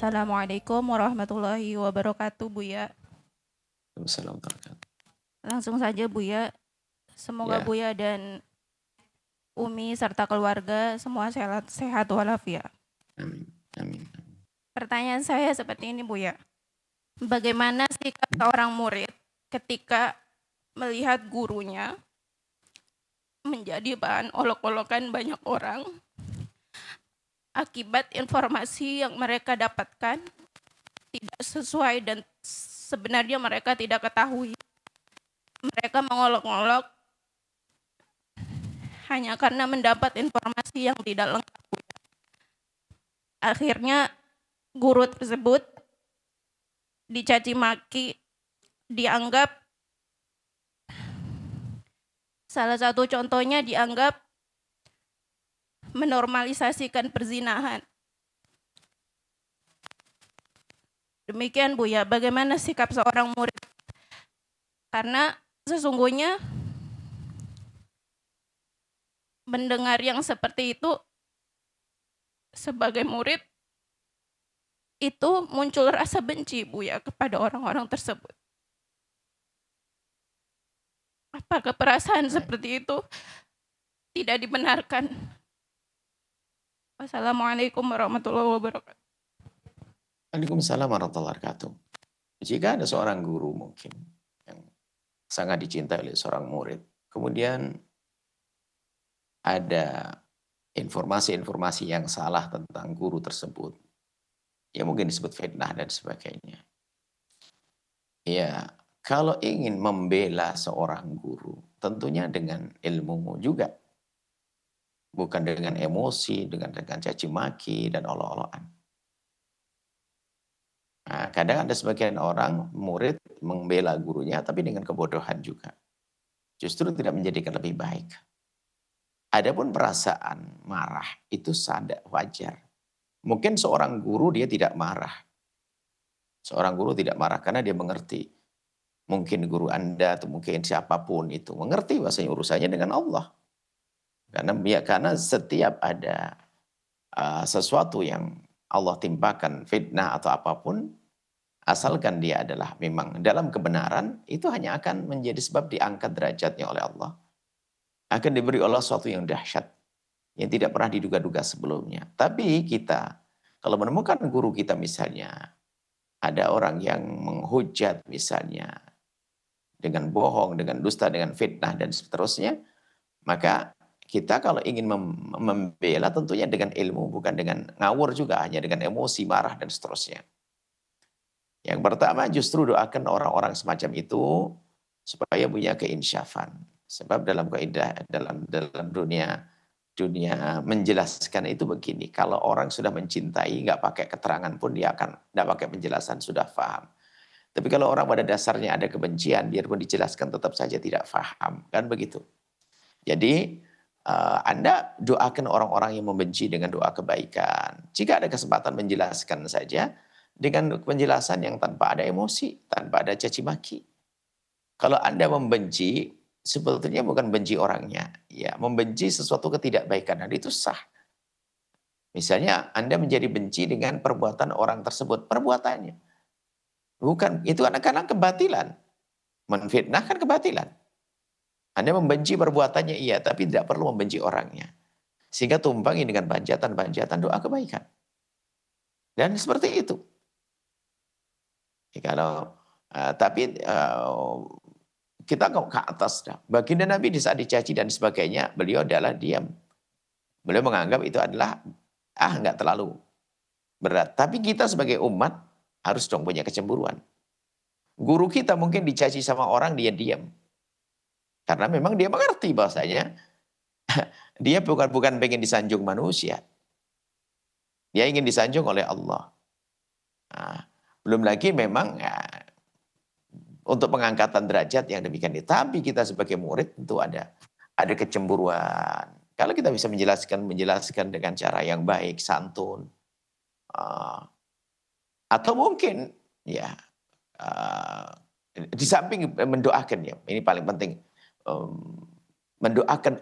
Assalamualaikum warahmatullahi wabarakatuh, Buya. Waalaikumsalam warahmatullahi wabarakatuh. Langsung saja, Buya. Semoga Ya, Buya dan Umi serta keluarga semua sehat, sehat walafiat. amin, amin. Pertanyaan saya seperti ini, Buya. Bagaimana sikap seorang murid ketika melihat gurunya menjadi bahan olok-olokan banyak orang akibat informasi yang mereka dapatkan tidak sesuai dan sebenarnya mereka tidak ketahui. Mereka mengolok-olok hanya karena mendapat informasi yang tidak lengkap. Akhirnya guru tersebut dicaci maki, dianggap salah satu contohnya dianggap menormalisasikan perzinahan. Demikian Buya, bagaimana sikap seorang murid? Karena sesungguhnya mendengar yang seperti itu sebagai murid itu muncul rasa benci Buya kepada orang-orang tersebut. Apakah perasaan Baik. seperti itu tidak dibenarkan? Wassalamualaikum warahmatullahi wabarakatuh. Waalaikumsalam warahmatullahi wabarakatuh. Jika ada seorang guru mungkin yang sangat dicintai oleh seorang murid, kemudian ada informasi-informasi yang salah tentang guru tersebut, ya mungkin disebut fitnah dan sebagainya. Ya, kalau ingin membela seorang guru, tentunya dengan ilmumu juga. Bukan dengan emosi, dengan caci maki dan olok-olokan. Nah, kadang ada sebagian orang, murid membela gurunya, tapi dengan kebodohan juga. Justru tidak menjadikan lebih baik. Adapun perasaan marah, itu sadar, wajar. Mungkin seorang guru dia tidak marah. Seorang guru tidak marah karena dia mengerti. Mungkin guru Anda atau mungkin siapapun itu mengerti bahwasanya urusannya dengan Allah. Karena setiap ada sesuatu yang Allah timpakan fitnah atau apapun, asalkan dia adalah memang dalam kebenaran, itu hanya akan menjadi sebab diangkat derajatnya oleh Allah. Akan diberi Allah sesuatu yang dahsyat, yang tidak pernah diduga-duga sebelumnya. Tapi kita, kalau menemukan guru kita misalnya, ada orang yang menghujat misalnya, dengan bohong, dengan dusta, dengan fitnah, dan seterusnya, maka kita kalau ingin membela tentunya dengan ilmu, bukan dengan ngawur juga, hanya dengan emosi, marah, dan seterusnya. Yang pertama justru doakan orang-orang semacam itu supaya punya keinsyafan. Sebab dalam kaidah dalam dunia menjelaskan itu begini, kalau orang sudah mencintai nggak pakai keterangan pun dia akan nggak pakai penjelasan sudah paham. Tapi kalau orang pada dasarnya ada kebencian, biarpun dijelaskan tetap saja tidak paham, kan begitu. Jadi Anda doakan orang-orang yang membenci dengan doa kebaikan. Jika ada kesempatan menjelaskan saja dengan penjelasan yang tanpa ada emosi, tanpa ada caci maki. Kalau Anda membenci, sebetulnya bukan benci orangnya, ya, membenci sesuatu ketidakbaikan dan itu sah. Misalnya Anda menjadi benci dengan perbuatan orang tersebut, perbuatannya. Bukan, itu karena kebatilan. Menfitnah kan kebatilan. Anda membenci perbuatannya iya, tapi tidak perlu membenci orangnya. Sehingga tumpangi dengan banjatan-banjatan doa kebaikan. Dan seperti itu. Ya, tapi kita ke atas dah. Baginda Nabi di saat dicaci dan sebagainya, beliau adalah diam. Beliau menganggap itu adalah nggak terlalu berat. Tapi kita sebagai umat harus dong punya kecemburuan. Guru kita mungkin dicaci sama orang, dia diam. Karena memang dia mengerti bahwasanya dia bukan pengen disanjung manusia. Dia ingin disanjung oleh Allah. Nah, belum lagi memang untuk pengangkatan derajat yang demikian itu. Tapi kita sebagai murid tentu ada kecemburuan. Kalau kita bisa menjelaskan dengan cara yang baik, santun, atau mungkin ya di samping mendoakan ya, ini paling penting, mendoakan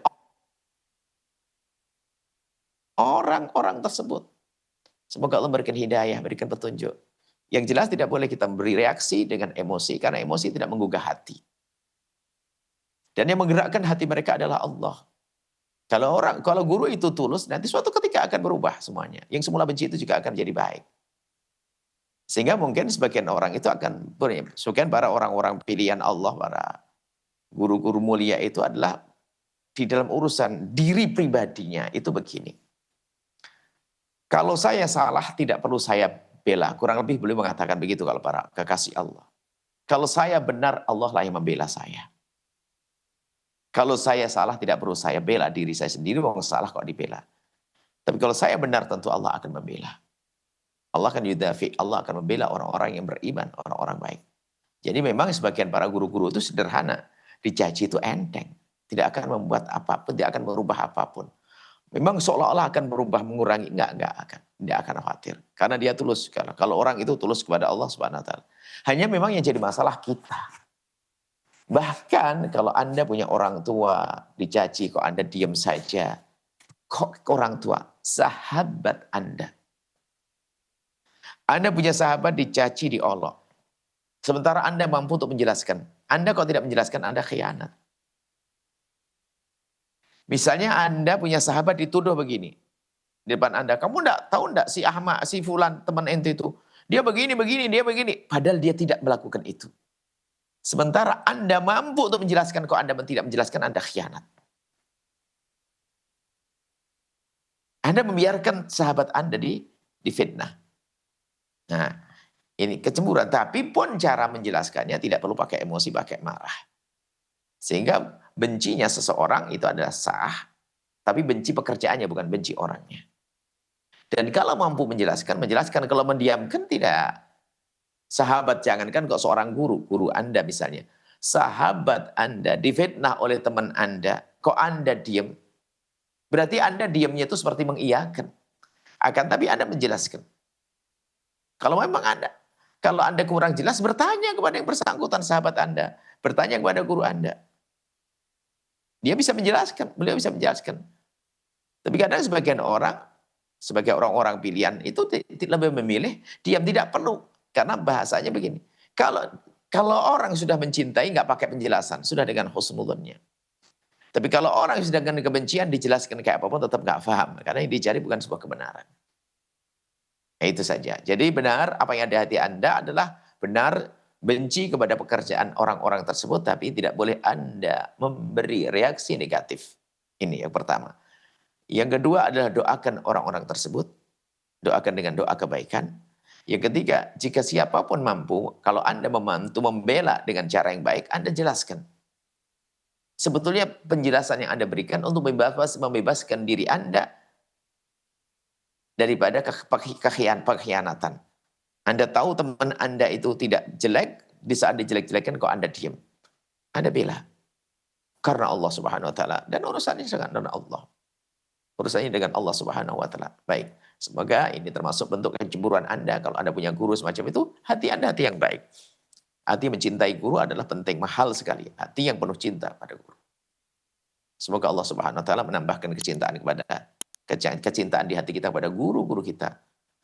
orang-orang tersebut Semoga Allah berikan hidayah, berikan petunjuk. Yang jelas tidak boleh kita beri reaksi dengan emosi, karena emosi tidak menggugah hati. Dan yang menggerakkan hati mereka adalah Allah. Kalau guru itu tulus, nanti suatu ketika akan berubah semuanya. Yang semula benci itu juga akan jadi baik. Sehingga mungkin sebagian orang itu sebagian para orang-orang pilihan Allah, para guru-guru mulia itu adalah di dalam urusan diri pribadinya itu begini. Kalau saya salah tidak perlu saya bela. Kurang lebih beliau mengatakan begitu kalau para kekasih Allah. Kalau saya benar, Allah lah yang membela saya. Kalau saya salah tidak perlu saya bela diri saya sendiri, wong salah kok dibela. Tapi kalau saya benar tentu Allah akan membela. Allah akan yudafi, Allah akan membela orang-orang yang beriman, orang-orang baik. Jadi memang sebagian para guru-guru itu sederhana. Dicaci itu enteng. Tidak akan membuat apapun, tidak akan merubah apapun. Memang seolah-olah akan berubah, mengurangi. Enggak akan. Tidak akan khawatir. Karena dia tulus. Kalau orang itu tulus kepada Allah Subhanahu wa taala. Hanya memang yang jadi masalah kita. Bahkan kalau Anda punya orang tua dicaci, kok Anda diam saja. Kok orang tua? Sahabat Anda. Anda punya sahabat dicaci, diolok. Sementara Anda mampu untuk menjelaskan. Anda kok tidak menjelaskan, Anda khianat. Misalnya Anda punya sahabat dituduh begini. Di depan Anda, kamu tahu enggak si Ahmad, si Fulan, teman ente itu. Dia begini, dia begini. Padahal dia tidak melakukan itu. Sementara Anda mampu untuk menjelaskan, kok Anda tidak menjelaskan, Anda khianat. Anda membiarkan sahabat Anda difitnah. Nah, ini kecemburuan. Tapi pun cara menjelaskannya tidak perlu pakai emosi, pakai marah. Sehingga bencinya seseorang itu adalah sah, tapi benci pekerjaannya bukan benci orangnya. Dan kalau mampu menjelaskan. Kalau mendiamkan tidak. Sahabat jangankan kok seorang guru Anda misalnya. Sahabat Anda difitnah oleh teman Anda, kok Anda diam? Berarti Anda diamnya itu seperti mengiyakan. Tapi Anda menjelaskan. Kalau Anda kurang jelas, bertanya kepada yang bersangkutan, sahabat Anda. Bertanya kepada guru Anda. Dia bisa menjelaskan, beliau bisa menjelaskan. Tapi kadang sebagian orang, sebagai orang-orang pilihan, itu lebih memilih diam, tidak perlu. Karena bahasanya begini, kalau orang sudah mencintai nggak pakai penjelasan, sudah dengan husnudzonnya. Tapi kalau orang sudah dengan kebencian dijelaskan kayak apapun tetap nggak paham, karena yang dicari bukan sebuah kebenaran. Ya, itu saja. Jadi benar apa yang ada di hati Anda adalah benar benci kepada pekerjaan orang-orang tersebut, tapi tidak boleh Anda memberi reaksi negatif. Ini yang pertama. Yang kedua adalah doakan orang-orang tersebut, doakan dengan doa kebaikan. Yang ketiga, jika siapapun mampu, kalau Anda membantu membela dengan cara yang baik, Anda jelaskan. Sebetulnya penjelasan yang Anda berikan untuk membebaskan diri Anda daripada kekhianatan. Anda tahu teman Anda itu tidak jelek, di saat dijelek-jelekan kok Anda diam. Anda bela. Karena Allah Subhanahu wa taala, dan urusannya dengan Allah. Urusannya dengan Allah Subhanahu wa taala. Baik. Semoga ini termasuk bentuk kecemburuan Anda. Kalau Anda punya guru semacam itu, hati Anda hati yang baik. Hati mencintai guru adalah penting, mahal sekali. Hati yang penuh cinta pada guru. Semoga Allah Subhanahu wa taala menambahkan kecintaan di hati kita pada guru-guru kita.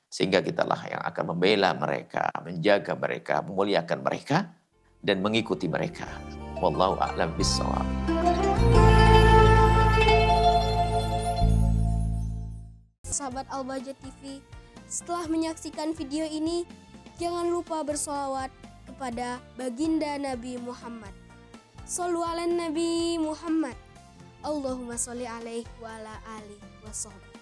Sehingga kitalah yang akan membela mereka, menjaga mereka, memuliakan mereka, dan mengikuti mereka. Wallahu a'lam bishawab. Sahabat Al-Bahjah TV, setelah menyaksikan video ini, jangan lupa bersolawat kepada baginda Nabi Muhammad. Shollu ala Nabi Muhammad. Allahumma sholli alaihi wa ala alihi wa sahbihi.